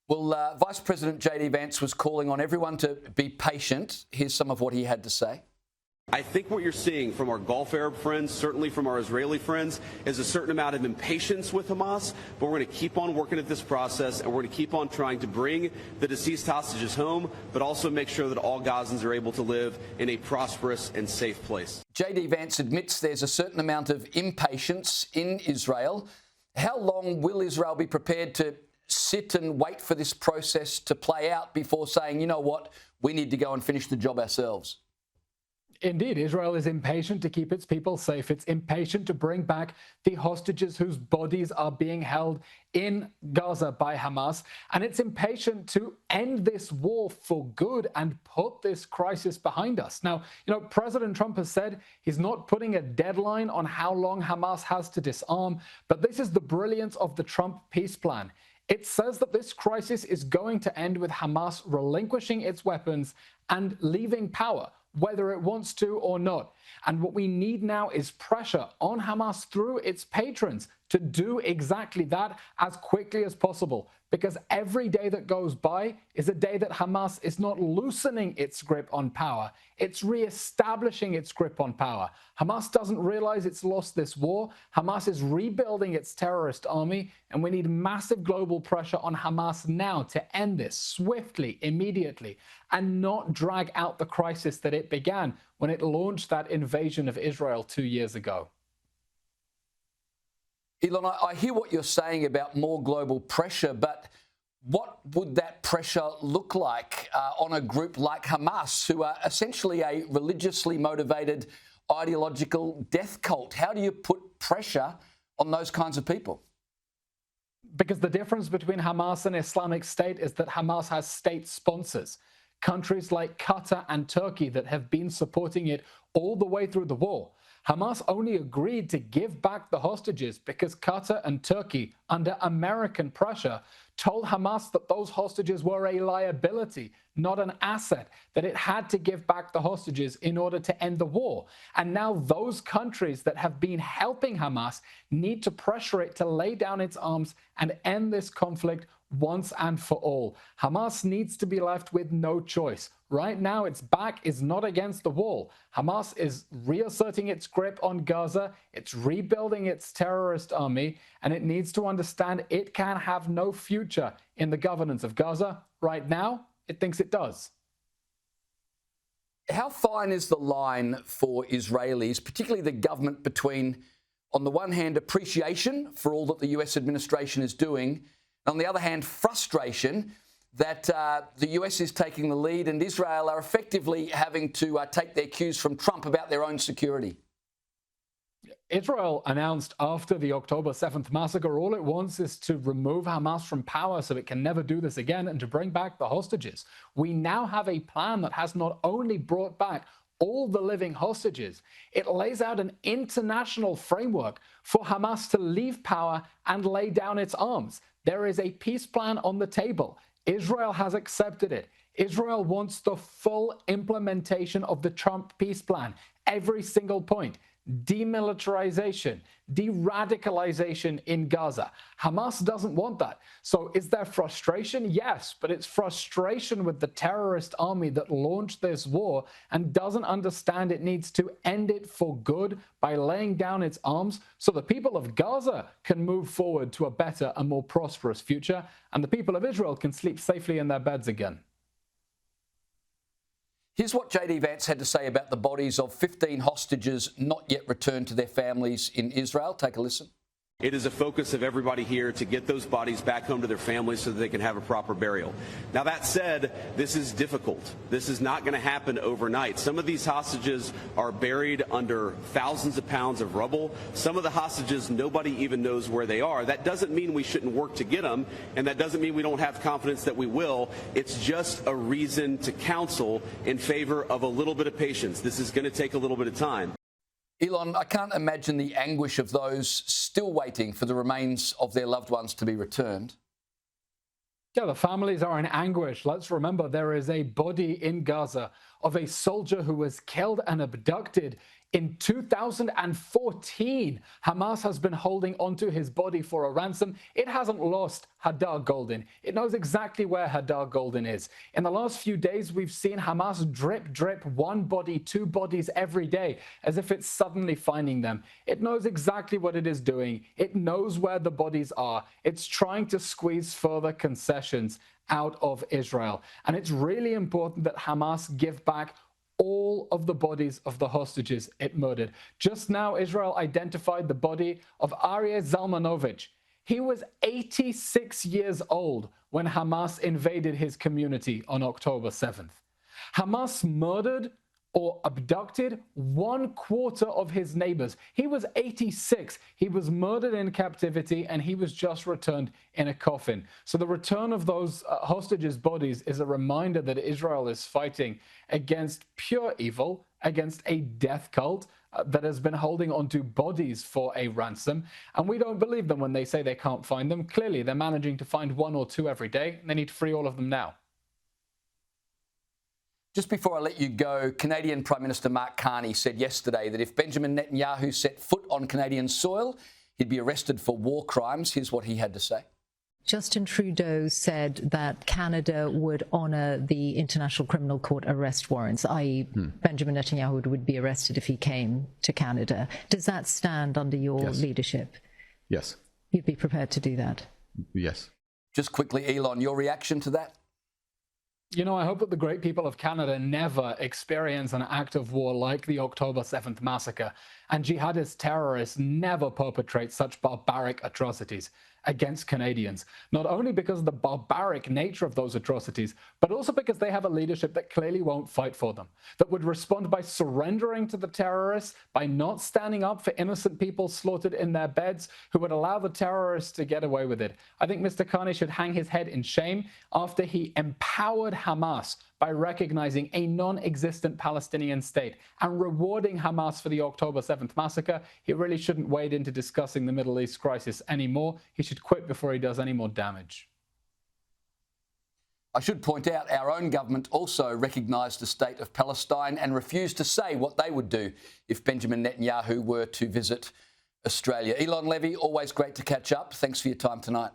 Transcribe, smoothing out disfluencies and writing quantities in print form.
Well, Vice President JD Vance was calling on everyone to be patient. Here's some of what he had to say. I think what you're seeing from our Gulf Arab friends, certainly from our Israeli friends, is a certain amount of impatience with Hamas. But we're going to keep on working at this process, and we're going to keep on trying to bring the deceased hostages home, but also make sure that all Gazans are able to live in a prosperous and safe place. JD Vance admits there's a certain amount of impatience in Israel. How long will Israel be prepared to sit and wait for this process to play out before saying, you know what, we need to go and finish the job ourselves? Indeed, Israel is impatient to keep its people safe. It's impatient to bring back the hostages whose bodies are being held in Gaza by Hamas. And it's impatient to end this war for good and put this crisis behind us. Now, President Trump has said he's not putting a deadline on how long Hamas has to disarm, but this is the brilliance of the Trump peace plan. It says that this crisis is going to end with Hamas relinquishing its weapons and leaving power, whether it wants to or not. And what we need now is pressure on Hamas through its patrons to do exactly that as quickly as possible. Because every day that goes by is a day that Hamas is not loosening its grip on power. It's reestablishing its grip on power. Hamas doesn't realize it's lost this war. Hamas is rebuilding its terrorist army, and we need massive global pressure on Hamas now to end this swiftly, immediately, and not drag out the crisis that it began when it launched that invasion of Israel 2 years ago. Eylon, I hear what you're saying about more global pressure, but what would that pressure look like on a group like Hamas, who are essentially a religiously motivated ideological death cult? How do you put pressure on those kinds of people? Because the difference between Hamas and Islamic State is that Hamas has state sponsors. Countries like Qatar and Turkey that have been supporting it all the way through the war. Hamas only agreed to give back the hostages because Qatar and Turkey, under American pressure, told Hamas that those hostages were a liability, not an asset, that it had to give back the hostages in order to end the war. And now those countries that have been helping Hamas need to pressure it to lay down its arms and end this conflict once and for all. Hamas needs to be left with no choice. Right now, its back is not against the wall. Hamas is reasserting its grip on Gaza. It's rebuilding its terrorist army, and it needs to understand it can have no future in the governance of Gaza. Right now, it thinks it does. How fine is the line for Israelis, particularly the government, between, on the one hand, appreciation for all that the US administration is doing, on the other hand, frustration that the US is taking the lead and Israel are effectively having to take their cues from Trump about their own security? Israel announced after the October 7th massacre, all it wants is to remove Hamas from power so it can never do this again and to bring back the hostages. We now have a plan that has not only brought back all the living hostages, it lays out an international framework for Hamas to leave power and lay down its arms. There is a peace plan on the table. Israel has accepted it. Israel wants the full implementation of the Trump peace plan, every single point. Demilitarization, de-radicalization in Gaza. Hamas doesn't want that. So is there frustration? Yes, but it's frustration with the terrorist army that launched this war and doesn't understand it needs to end it for good by laying down its arms so the people of Gaza can move forward to a better and more prosperous future, and the people of Israel can sleep safely in their beds again. Here's what JD Vance had to say about the bodies of 15 hostages not yet returned to their families in Israel. Take a listen. It is a focus of everybody here to get those bodies back home to their families so that they can have a proper burial. Now, that said, this is difficult. This is not going to happen overnight. Some of these hostages are buried under thousands of pounds of rubble. Some of the hostages, nobody even knows where they are. That doesn't mean we shouldn't work to get them, and that doesn't mean we don't have confidence that we will. It's just a reason to counsel in favor of a little bit of patience. This is going to take a little bit of time. Eylon, I can't imagine the anguish of those still waiting for the remains of their loved ones to be returned. Yeah, the families are in anguish. Let's remember there is a body in Gaza of a soldier who was killed and abducted In 2014, Hamas has been holding onto his body for a ransom. It hasn't lost Hadar Goldin. It knows exactly where Hadar Goldin is. In the last few days, we've seen Hamas drip, one body, two bodies every day, as if it's suddenly finding them. It knows exactly what it is doing. It knows where the bodies are. It's trying to squeeze further concessions out of Israel. And it's really important that Hamas give back all of the bodies of the hostages it murdered. Just now, Israel identified the body of Aryeh Zalmanovich. He was 86 years old when Hamas invaded his community on October 7th. Hamas murdered or abducted 1/4 of his neighbors. He was 86. He was murdered in captivity, and he was just returned in a coffin. So the return of those hostages' bodies is a reminder that Israel is fighting against pure evil, against a death cult that has been holding onto bodies for a ransom. And we don't believe them when they say they can't find them. Clearly, they're managing to find one or two every day, and they need to free all of them now. Just before I let you go, Canadian Prime Minister Mark Carney said yesterday that if Benjamin Netanyahu set foot on Canadian soil, he'd be arrested for war crimes. Here's what he had to say. Justin Trudeau said that Canada would honour the International Criminal Court arrest warrants, i.e. Benjamin Netanyahu would be arrested if he came to Canada. Does that stand under your leadership? Yes. You'd be prepared to do that? Yes. Just quickly, Eylon, your reaction to that? You know, I hope that the great people of Canada never experience an act of war like the October 7th massacre, and jihadist terrorists never perpetrate such barbaric atrocities against Canadians, not only because of the barbaric nature of those atrocities, but also because they have a leadership that clearly won't fight for them, that would respond by surrendering to the terrorists, by not standing up for innocent people slaughtered in their beds, who would allow the terrorists to get away with it. I think Mr. Carney should hang his head in shame after he empowered Hamas by recognizing a non-existent Palestinian state and rewarding Hamas for the October 7th massacre. He really shouldn't wade into discussing the Middle East crisis anymore. He should quit before he does any more damage. I should point out our own government also recognised the state of Palestine and refused to say what they would do if Benjamin Netanyahu were to visit Australia. Eylon Levy, always great to catch up. Thanks for your time tonight.